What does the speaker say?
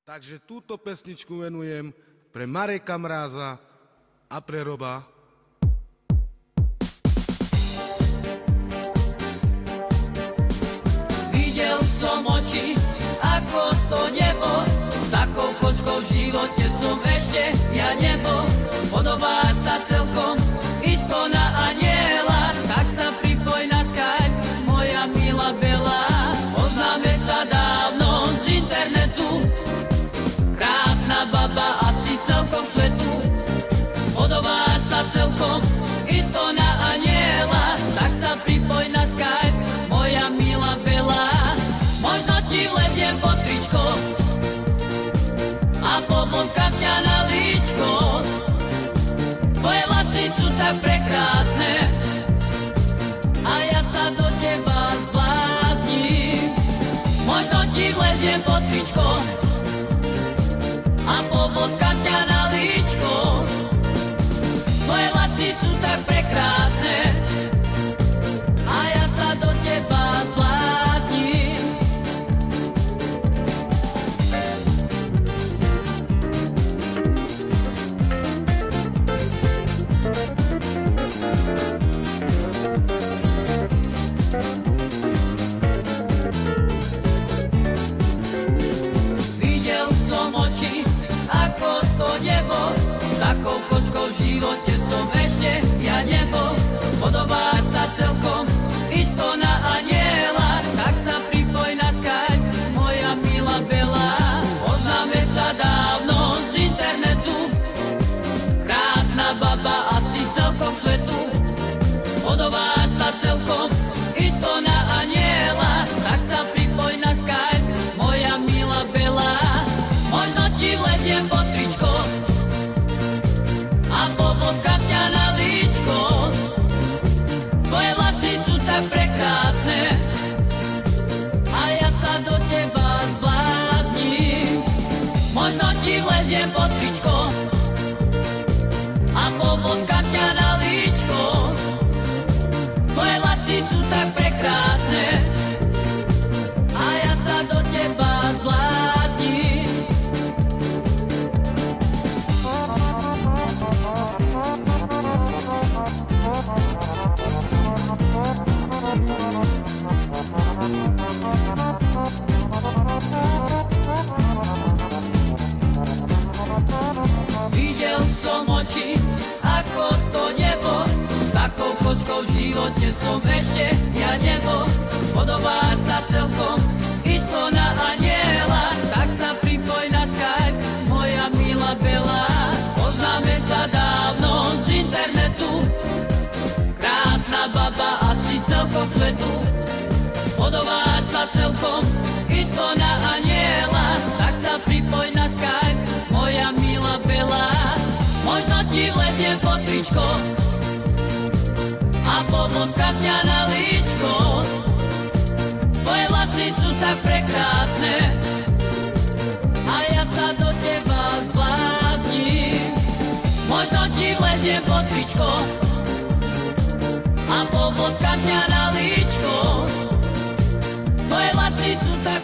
Takže túto pesničku venujem pre Mareka Mráza a pre Roba. Videl som oči, ako to nebo, s takou kočkou v živote som ešte ja nebol. Podobá sa celkom isto na aniela, tak sa pripoj na Skype, moja milá Bela. Poznáme sa dávno z internetu, krásna baba asi celkom svetu. Podobá sa celkom isto na aniela, tak sa pripoj na Skype, moja milá Bela. Možno ti vletiem pod tričko a poboskám ťa na líčko. Tvoje vlasy sú tak prekrásne a ja sa do teba zblázním. Možno ti vletiem pod tričko a poboskám ťa na líčko. Tvoje vlasy sú tak prekrásne a ja sa do teba zblázním. Videl som oči, ako to nebo, s takou kočkou v živote som ešte ja nebol. Podobá sa celkom isto na aniela, tak sa pripoj na Skype, moja milá Bela. Poznáme sa dávno z internetu, krásna baba asi celkom svetu. Podobá sa celkom isto na aniela, tak sa pripoj na Skype, moja milá Bela. Možno ti vletiem pod tričko a poboskám ťa na líčko. Tvoje vlasy sú tak prekrásne a ja sa do teba zblázním. Možno ti vletiem pod tričko a poboskám ťa na líčko. Tvoje vlasy sú tak prekrásne a ja sa do teba zblázním. Videl som oči, ako to nebo, s takou kočkou v živote som ešte ja nebol. Podobá sa celkom isto na aniela, tak sa pripoj na Skype, moja milá Bela. Poznáme sa dávno z internetu, krásna baba asi celkom svetu. Podobá sa celkom isto na aniela, tak sa pripoj na Skype, moja milá Bela. Možno ti vletiem pod tričko a poboskám ťa na líčko. Tvoje vlasy sú tak prekrásne a ja sa do teba zblázním. Možno ti vletiem pod tričko a poboskám ťa na líčko. Tvoje vlasy sú tak